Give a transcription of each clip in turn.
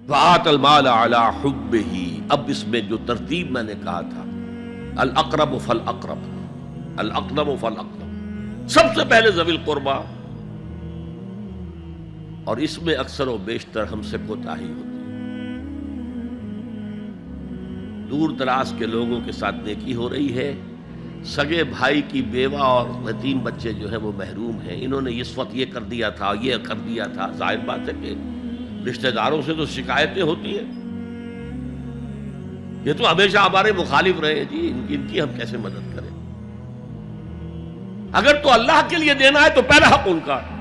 وآت المال علی حبہ، اب اس میں جو ترتیب میں نے کہا تھا، الاقرب فالاقرب، الاقرب فالاقرب، سب سے پہلے ذوی القربیٰ، اور اس میں اکثر و بیشتر ہم سے کوتاہی ہوتی ہے۔ دور دراز کے لوگوں کے ساتھ نیکی ہو رہی ہے، سگے بھائی کی بیوہ اور یتیم بچے جو ہیں وہ محروم ہیں، انہوں نے اس وقت یہ کر دیا تھا، یہ کر دیا تھا۔ ظاہر بات ہے کہ رشتہ داروں سے تو شکایتیں ہوتی ہیں، یہ تو ہمیشہ ہمارے مخالف رہے ہیں جی، ان کی ہم کیسے مدد کریں؟ اگر تو اللہ کے لیے دینا ہے تو پہلا حق ان کا ہے۔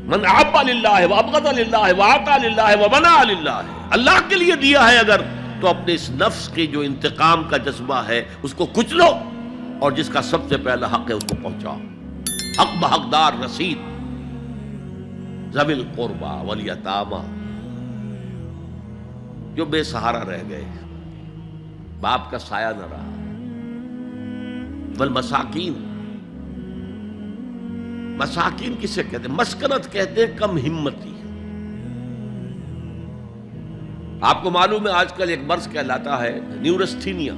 من احب للہ وابغض للہ واعطى للہ ومنع للہ، اللہ کے لیے دیا ہے اگر تو اپنے اس نفس کے جو انتقام کا جذبہ ہے اس کو کچلو، اور جس کا سب سے پہلا حق ہے اس کو پہنچاؤ، حق بحقدار رسید، ذوی القربى والیتامى، جو بے سہارا رہ گئے، باپ کا سایہ نہ رہا، والمساکین، مساکین کسے کہتے ہیں؟ مسکنت کہتے ہیں کم ہمتی۔ آپ کو معلوم ہے آج کل ایک مرض کہلاتا ہے نیورستھینیا،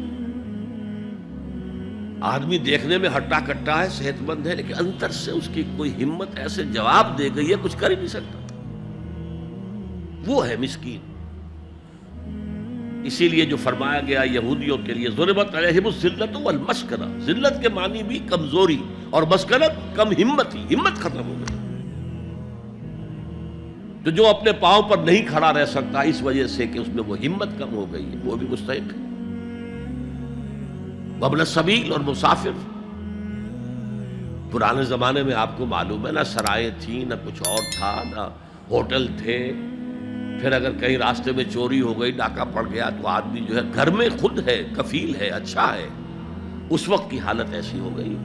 آدمی دیکھنے میں ہٹا کٹا ہے، صحت مند ہے، لیکن اندر سے اس کی کوئی ہمت ایسے جواب دے گئی ہے کچھ کر ہی نہیں سکتا، وہ ہے مسکین۔ اسی لیے جو فرمایا گیا یہودیوں کے لیے ضربت علیہم الذلۃ والمسکنہ، ذلت کے معنی بھی کمزوری، اور مسکنت کم ہمتی، ہمت ختم ہو گئی۔ تو جو اپنے پاؤں پر نہیں کھڑا رہ سکتا اس وجہ سے کہ اس میں وہ ہمت کم ہو گئی ہے، وہ بھی مستحق ہے۔ وابن السبیل، اور مسافر۔ پرانے زمانے میں آپ کو معلوم ہے نہ سرائیں تھیں، نہ کچھ اور تھا، نہ ہوٹل تھے، پھر اگر کہیں راستے میں چوری ہو گئی، ڈاکہ پڑ گیا، تو آدمی جو ہے گھر میں خود ہے، کفیل ہے، اچھا ہے۔ اس وقت کی حالت ایسی ہو گئی۔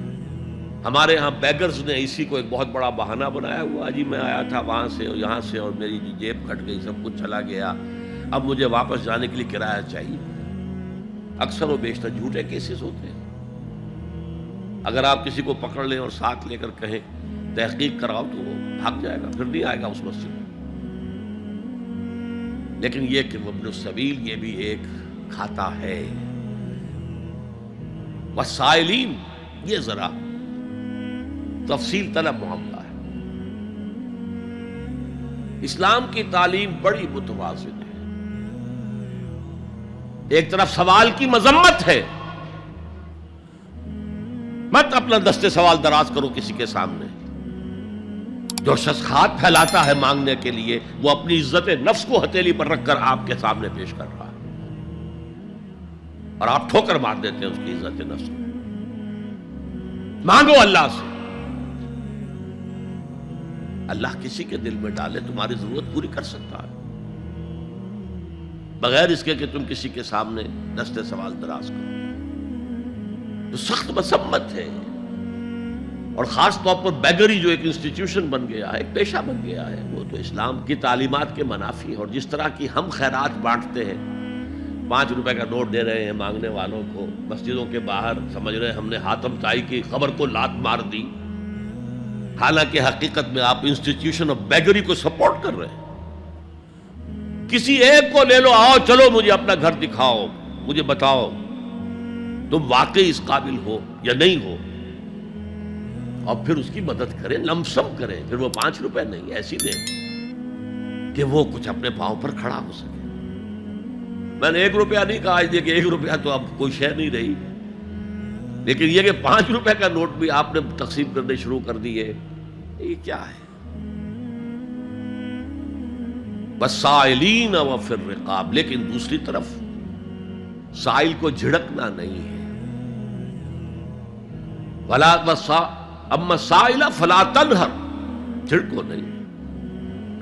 ہمارے ہاں بیگرز نے اسی کو ایک بہت بڑا بہانہ بنایا ہوا، جی میں آیا تھا وہاں سے اور یہاں سے، اور میری جیب کٹ گئی، سب کچھ چلا گیا، اب مجھے واپس جانے کے لیے کرایہ چاہیے۔ اکثر و بیشتر جھوٹے کیسز ہوتے ہیں۔ اگر آپ کسی کو پکڑ لیں اور ساتھ لے کر کہیں تحقیق کراؤ تو وہ بھاگ جائے گا، پھر نہیں آئے گا اس مسجد میں۔ لیکن یہ کہ ابن السبیل یہ بھی ایک کھاتا ہے۔ والسائلین، یہ ذرا تفصیل طلب معاملہ ہے۔ اسلام کی تعلیم بڑی متوازن ہے۔ ایک طرف سوال کی مذمت ہے، مت اپنا دستے سوال دراز کرو کسی کے سامنے۔ جو شخص ہاتھ پھیلاتا ہے مانگنے کے لیے، وہ اپنی عزت نفس کو ہتھیلی پر رکھ کر آپ کے سامنے پیش کر رہا ہے، اور آپ ٹھوکر مار دیتے ہیں اس کی عزت نفس کو۔ مانگو اللہ سے، اللہ کسی کے دل میں ڈالے تمہاری ضرورت پوری کر سکتا ہے، بغیر اس کے کہ تم کسی کے سامنے دستے سوال دراز کرو۔ تو سخت مذمت ہے، اور خاص طور پر بیگری جو ایک انسٹیٹیوشن بن گیا ہے، ایک پیشہ بن گیا ہے، وہ تو اسلام کی تعلیمات کے منافی ہے۔ اور جس طرح کی ہم خیرات بانٹتے ہیں، 5 روپے کا نوٹ دے رہے ہیں مانگنے والوں کو مسجدوں کے باہر، سمجھ رہے ہیں ہم نے حاتم طائی کی خبر کو لات مار دی، حالانکہ حقیقت میں آپ انسٹیٹیوشن آف بیگری کو سپورٹ کر رہے ہیں۔ کسی ایک کو لے لو، آؤ چلو مجھے اپنا گھر دکھاؤ، مجھے بتاؤ تم واقعی اس قابل ہو یا نہیں ہو، اور پھر اس کی مدد کریں، لمسم کریں۔ پھر وہ 5 روپے نہیں، ایسی دیں کہ وہ کچھ اپنے پاؤں پر کھڑا ہو سکے۔ میں نے 1 روپیہ نہیں کہا، کہ 1 روپیہ تو اب کوئی شے نہیں رہی، لیکن یہ کہ 5 روپے کا نوٹ بھی آپ نے تقسیم کرنے شروع کر دیے، یہ کیا ہے؟ والسائلین وفی الرقاب، لیکن دوسری طرف سائل کو جھڑکنا نہیں ہے۔ اما سائل فلا تنہر، جھڑکو نہیں،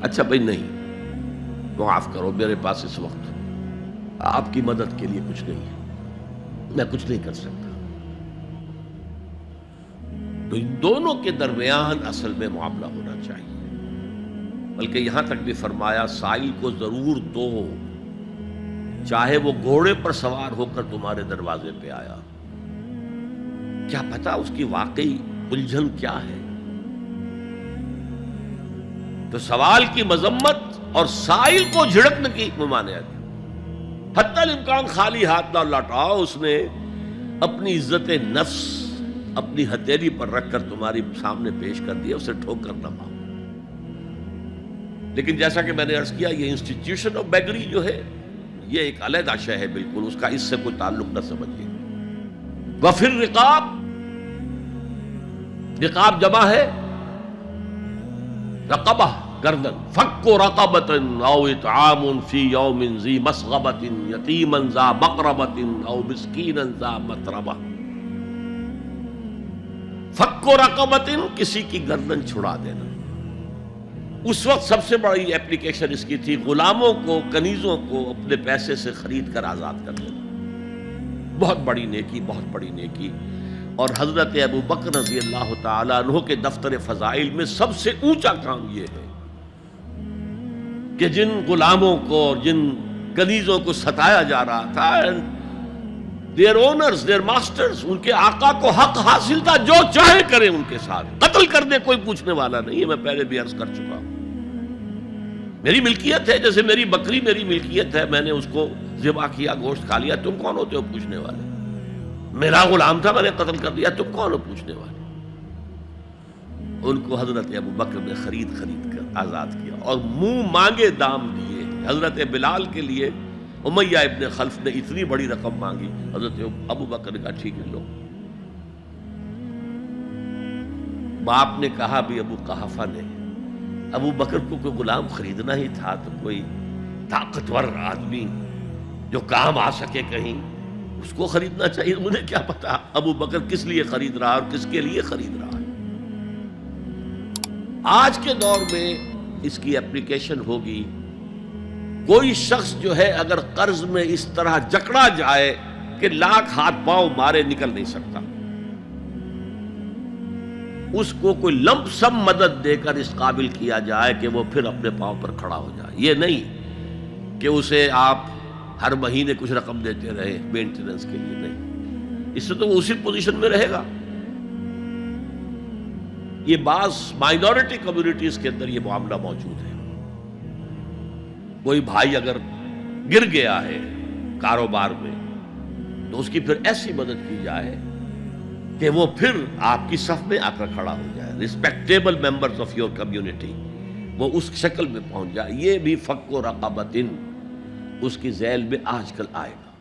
اچھا بھائی نہیں، معاف کرو میرے پاس اس وقت آپ کی مدد کے لیے کچھ نہیں ہے، میں کچھ نہیں کر سکتا۔ تو ان دونوں کے درمیان اصل میں معاملہ ہونا چاہیے، بلکہ یہاں تک بھی فرمایا سائل کو ضرور دو، چاہے وہ گھوڑے پر سوار ہو کر تمہارے دروازے پہ آیا۔ کیا پتا اس کی واقعی الجھن کیا ہے؟ تو سوال کی مذمت اور سائل کو جھڑکنے کی ممانعت، حتی الامکان خالی ہاتھ نہ لوٹاؤ، اس نے اپنی عزت نفس اپنی ہتھیلی پر رکھ کر تمہاری سامنے پیش کر دیا، اسے ٹھوکر نہ مارو۔ لیکن جیسا کہ میں نے عرض کیا، یہ انسٹیٹیوشن آف بیگری جو ہے یہ ایک علیحدہ شے ہے، بالکل اس کا اس سے کوئی تعلق نہ سمجھیے۔ وَفِي الرِّقَابِ، رقاب جمع ہے رقبہ، گردن، فک رقبۃ او اطعام فی یوم ذی مسغبۃ یتیما ذا مقربۃ او مسکینا ذا متربہ۔ فک رقبۃ، کسی کی گردن چھڑا دینا۔ اس وقت سب سے بڑی اپلیکیشن اس کی تھی غلاموں کو، کنیزوں کو اپنے پیسے سے خرید کر آزاد کر دینا۔ بہت بڑی نیکی، بہت بڑی نیکی۔ اور حضرت ابو بکر رضی اللہ تعالیٰ عنہ کے دفتر فضائل میں سب سے اونچا کام یہ ہے کہ جن غلاموں کو اور جن کنیزوں کو ستایا جا رہا تھا، their owners, their masters، ان کے آقا کو حق حاصل تھا، جو چاہے کریں ان کے ساتھ، قتل کر دے، کوئی پوچھنے والا نہیں ہے۔ میں پہلے بھی عرض کر چکا ہوں، میری ملکیت ہے، جیسے میری بکری میری ملکیت ہے، میں نے اس کو ذبح کیا، گوشت کھا لیا، تم کون ہوتے ہو پوچھنے والے؟ میرا غلام تھا، میں نے قتل کر دیا، تم کون ہو پوچھنے والے؟ ان کو حضرت ابو بکر نے خرید کر آزاد کیا اور منہ مانگے دام دیے۔ حضرت بلال کے لیے امیہ ابن خلف نے اتنی بڑی رقم مانگی، حضرت ابو بکر نے کہا ٹھیک ہے لو۔ باپ نے کہا بھی ابو قحافہ نے، ابو بکر کو کوئی غلام خریدنا ہی تھا تو کوئی طاقتور آدمی جو کام آ سکے کہیں، اس کو خریدنا چاہیے۔ مجھے کیا پتا ابو بکر کس لیے خرید رہا اور کس کے لیے خرید رہا ہے۔ آج کے دور میں اس کی اپلیکیشن ہوگی، کوئی شخص جو ہے اگر قرض میں اس طرح جکڑا جائے کہ لاکھ ہاتھ پاؤں مارے نکل نہیں سکتا، اس کو کوئی لمپ سم مدد دے کر اس قابل کیا جائے کہ وہ پھر اپنے پاؤں پر کھڑا ہو جائے۔ یہ نہیں کہ اسے آپ ہر مہینے کچھ رقم دیتے رہے مینٹیننس کے لیے، نہیں، اس سے تو وہ اسی پوزیشن میں رہے گا۔ یہ بعض مائنورٹی کمیونٹیز کے اندر یہ معاملہ موجود ہے۔ کوئی بھائی اگر گر گیا ہے کاروبار میں تو اس کی پھر ایسی مدد کی جائے کہ وہ پھر آپ کی صف میں آ کر کھڑا ہو جائے، respectable members of your community, وہ اس شکل میں پہنچ جائے۔ یہ بھی فک و رقبۃ اس کی ذیل میں آج کل آئے گا۔